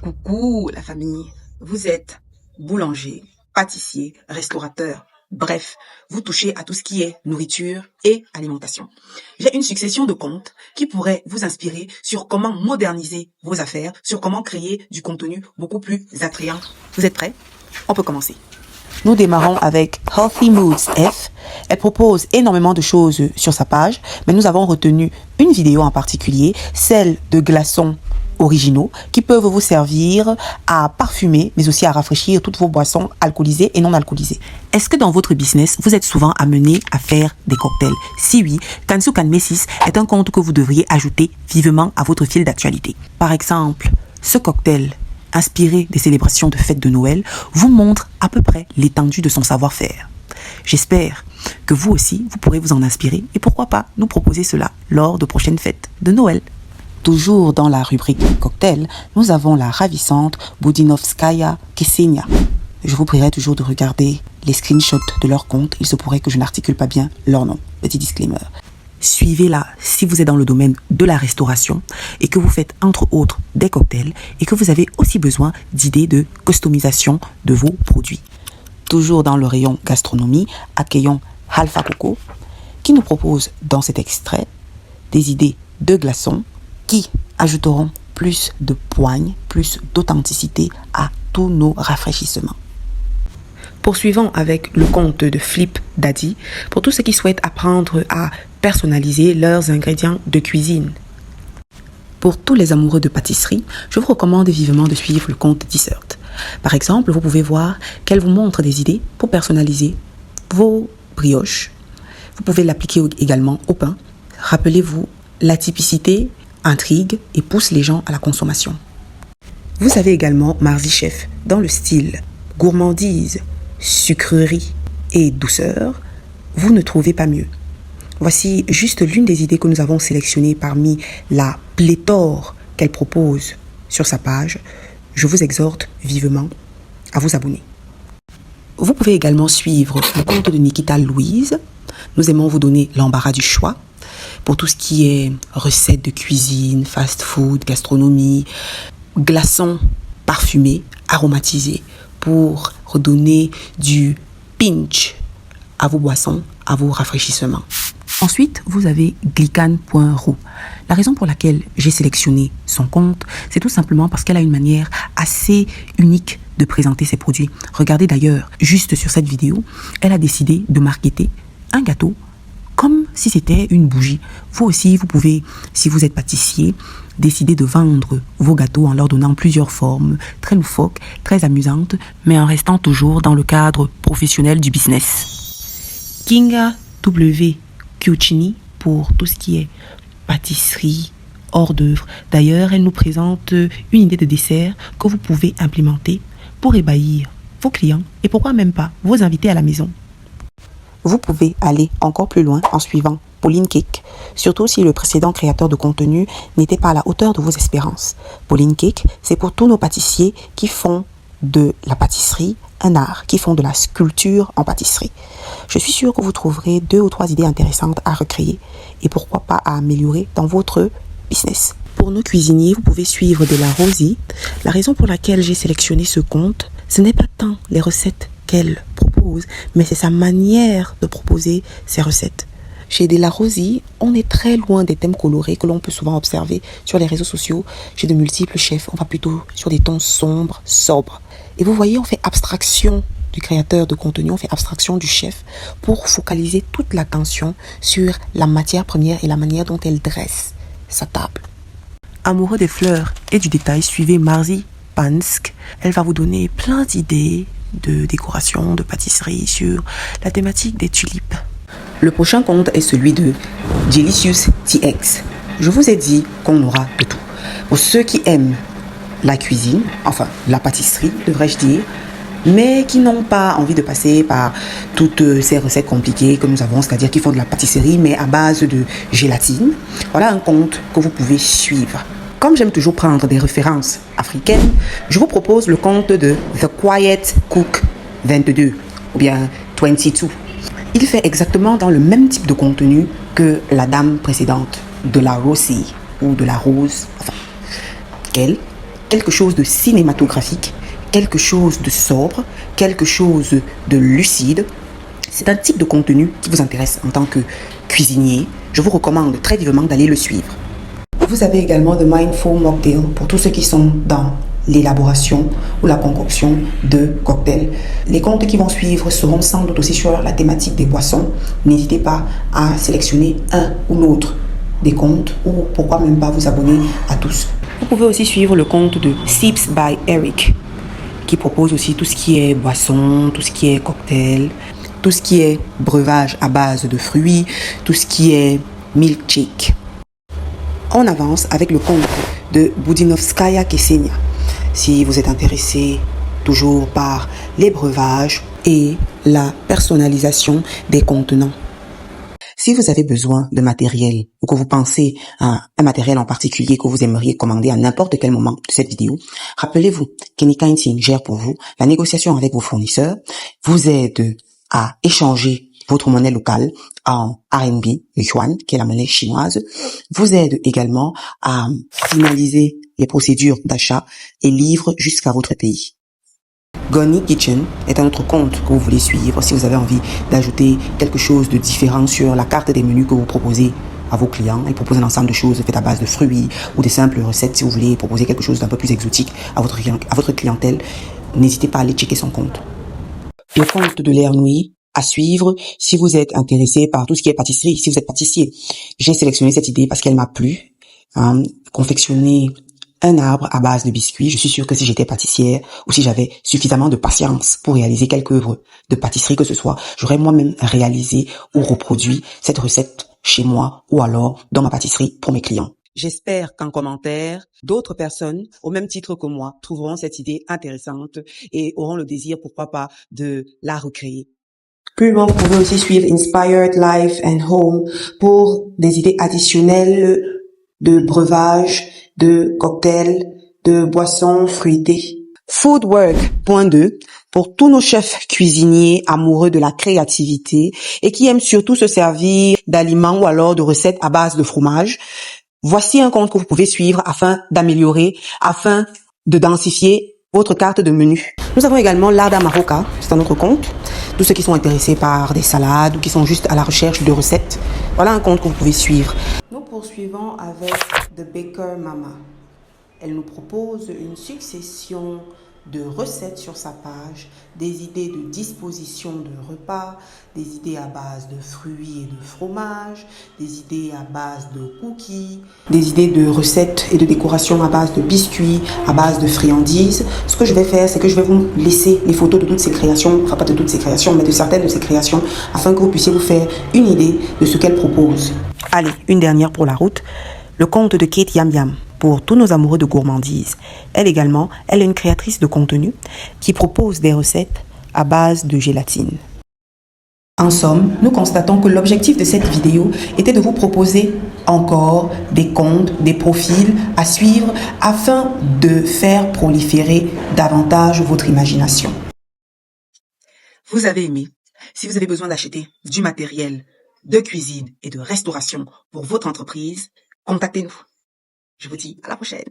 Coucou la famille, vous êtes boulanger, pâtissier, restaurateur, bref, vous touchez à tout ce qui est nourriture et alimentation. J'ai une succession de comptes qui pourraient vous inspirer sur comment moderniser vos affaires, sur comment créer du contenu beaucoup plus attrayant. Vous êtes prêts? On peut commencer. Nous démarrons avec Healthy Moods F. Elle propose énormément de choses sur sa page, mais nous avons retenu une vidéo en particulier, celle de glaçons originaux qui peuvent vous servir à parfumer, mais aussi à rafraîchir toutes vos boissons alcoolisées et non alcoolisées. Est-ce que dans votre business, vous êtes souvent amené à faire des cocktails? Si oui, Kansu Kanmesis est un compte que vous devriez ajouter vivement à votre fil d'actualité. Par exemple, ce cocktail inspiré des célébrations de fêtes de Noël vous montre à peu près l'étendue de son savoir-faire. J'espère que vous aussi, vous pourrez vous en inspirer et pourquoi pas nous proposer cela lors de prochaines fêtes de Noël. Toujours dans la rubrique cocktail, nous avons la ravissante Budinovskaya Ksenia. Je vous prierai toujours de regarder les screenshots de leur compte. Il se pourrait que je n'articule pas bien leur nom. Petit disclaimer. Suivez-la si vous êtes dans le domaine de la restauration et que vous faites entre autres des cocktails et que vous avez aussi besoin d'idées de customisation de vos produits. Toujours dans le rayon gastronomie, accueillons Alpha Coco qui nous propose dans cet extrait des idées de glaçons qui ajouteront plus de poigne, plus d'authenticité à tous nos rafraîchissements. Poursuivons avec le compte de Flip Daddy pour tous ceux qui souhaitent apprendre à personnaliser leurs ingrédients de cuisine. Pour tous les amoureux de pâtisserie, je vous recommande vivement de suivre le compte Dessert. Par exemple, vous pouvez voir qu'elle vous montre des idées pour personnaliser vos brioches. Vous pouvez l'appliquer également au pain. Rappelez-vous, la typicité intrigue et pousse les gens à la consommation. Vous avez également Marzi Chef dans le style gourmandise, sucrerie et douceur. Vous ne trouvez pas mieux. Voici juste l'une des idées que nous avons sélectionnées parmi la pléthore qu'elle propose sur sa page. Je vous exhorte vivement à vous abonner. Vous pouvez également suivre le compte de Nikita Louise. Nous aimons vous donner l'embarras du choix pour tout ce qui est recettes de cuisine, fast-food, gastronomie, glaçons parfumés, aromatisés pour redonner du pinch à vos boissons, à vos rafraîchissements. Ensuite, vous avez Glican.ru. La raison pour laquelle j'ai sélectionné son compte, c'est tout simplement parce qu'elle a une manière assez unique de présenter ses produits. Regardez d'ailleurs, juste sur cette vidéo, elle a décidé de marketer un gâteau comme si c'était une bougie. Vous aussi, vous pouvez, si vous êtes pâtissier, décider de vendre vos gâteaux en leur donnant plusieurs formes, très loufoques, très amusantes, mais en restant toujours dans le cadre professionnel du business. Kinga W. Cucini pour tout ce qui est pâtisserie, hors d'œuvre. D'ailleurs, elle nous présente une idée de dessert que vous pouvez implémenter pour ébahir vos clients et pourquoi même pas vos invités à la maison. Vous pouvez aller encore plus loin en suivant Pauline Cake, surtout si le précédent créateur de contenu n'était pas à la hauteur de vos espérances. Pauline Cake, c'est pour tous nos pâtissiers qui font de la pâtisserie un art, qui font de la sculpture en pâtisserie. Je suis sûre que vous trouverez 2 ou 3 idées intéressantes à recréer et pourquoi pas à améliorer dans votre business. Pour nos cuisiniers, vous pouvez suivre De La Rosie. La raison pour laquelle j'ai sélectionné ce compte, ce n'est pas tant les recettes qu'elle propose, mais c'est sa manière de proposer ses recettes. Chez De La Rosie, on est très loin des thèmes colorés que l'on peut souvent observer sur les réseaux sociaux. Chez de multiples chefs, on va plutôt sur des tons sombres, sobres. Et vous voyez, on fait abstraction du créateur de contenu, on fait abstraction du chef pour focaliser toute l'attention sur la matière première et la manière dont elle dresse sa table. Amoureux des fleurs et du détail, suivez Marzi Pansk. Elle va vous donner plein d'idées de décoration, de pâtisserie sur la thématique des tulipes. Le prochain compte est celui de Delicious TX. Je vous ai dit qu'on aura de tout. Pour ceux qui aiment la cuisine, enfin la pâtisserie, devrais-je dire, mais qui n'ont pas envie de passer par toutes ces recettes compliquées que nous avons, c'est-à-dire qui font de la pâtisserie mais à base de gélatine. Voilà un compte que vous pouvez suivre. Comme j'aime toujours prendre des références africaines, je vous propose le compte de The Quiet Cook 22 ou bien 22. Il fait exactement dans le même type de contenu que la dame précédente, De La Rosie ou De La Rose, enfin, qu'elle quelque chose de cinématographique, quelque chose de sobre, quelque chose de lucide. C'est un type de contenu qui vous intéresse en tant que cuisinier. Je vous recommande très vivement d'aller le suivre. Vous avez également The Mindful Mocktail pour tous ceux qui sont dans l'élaboration ou la concoction de cocktails. Les comptes qui vont suivre seront sans doute aussi sur la thématique des boissons. N'hésitez pas à sélectionner un ou l'autre des comptes ou pourquoi même pas vous abonner à tous. Vous pouvez aussi suivre le compte de Sips by Eric qui propose aussi tout ce qui est boisson, tout ce qui est cocktail, tout ce qui est breuvage à base de fruits, tout ce qui est milkshake. On avance avec le compte de Budinovskaya Kesenia. Si vous êtes intéressé toujours par les breuvages et la personnalisation des contenants. Si vous avez besoin de matériel ou que vous pensez à un matériel en particulier que vous aimeriez commander à n'importe quel moment de cette vidéo, rappelez-vous qu'Anykind gère pour vous la négociation avec vos fournisseurs, vous aide à échanger votre monnaie locale en RMB, le yuan, qui est la monnaie chinoise, vous aide également à finaliser les procédures d'achat et livre jusqu'à votre pays. Goni Kitchen est un autre compte que vous voulez suivre si vous avez envie d'ajouter quelque chose de différent sur la carte des menus que vous proposez à vos clients. Ils proposent un ensemble de choses faites à base de fruits ou des simples recettes. Si vous voulez proposer quelque chose d'un peu plus exotique à votre clientèle, n'hésitez pas à aller checker son compte. Le compte de l'air Nouilly à suivre si vous êtes intéressé par tout ce qui est pâtisserie, si vous êtes pâtissier. J'ai sélectionné cette idée parce qu'elle m'a plu. Confectionner un arbre à base de biscuits. Je suis sûre que si j'étais pâtissière ou si j'avais suffisamment de patience pour réaliser quelque œuvre de pâtisserie que ce soit, j'aurais moi-même réalisé ou reproduit cette recette chez moi ou alors dans ma pâtisserie pour mes clients. J'espère qu'en commentaire, d'autres personnes, au même titre que moi, trouveront cette idée intéressante et auront le désir, pourquoi pas, de la recréer. Plus loin, vous pouvez aussi suivre Inspired Life and Home pour des idées additionnelles de breuvage, de cocktails, de boissons fruitées. Foodwork.2 pour tous nos chefs cuisiniers amoureux de la créativité et qui aiment surtout se servir d'aliments ou alors de recettes à base de fromage. Voici un compte que vous pouvez suivre afin d'améliorer, afin de densifier votre carte de menu. Nous avons également Larda Maroca, c'est un autre compte. Tous ceux qui sont intéressés par des salades ou qui sont juste à la recherche de recettes, voilà un compte que vous pouvez suivre. Nous poursuivons avec The Baker Mama. Elle nous propose une succession de recettes sur sa page, des idées de disposition de repas, des idées à base de fruits et de fromage, des idées à base de cookies, des idées de recettes et de décoration à base de biscuits, à base de friandises. Ce que je vais faire, c'est que je vais vous laisser les photos de toutes ces créations, enfin pas de toutes ces créations, mais de certaines de ces créations, afin que vous puissiez vous faire une idée de ce qu'elle propose. Allez, une dernière pour la route. Le compte de Kate Yam Yam pour tous nos amoureux de gourmandise. Elle également, elle est une créatrice de contenu qui propose des recettes à base de gélatine. En somme, nous constatons que l'objectif de cette vidéo était de vous proposer encore des comptes, des profils à suivre afin de faire proliférer davantage votre imagination. Vous avez aimé? Si vous avez besoin d'acheter du matériel de cuisine et de restauration pour votre entreprise, contactez-nous. Je vous dis à la prochaine.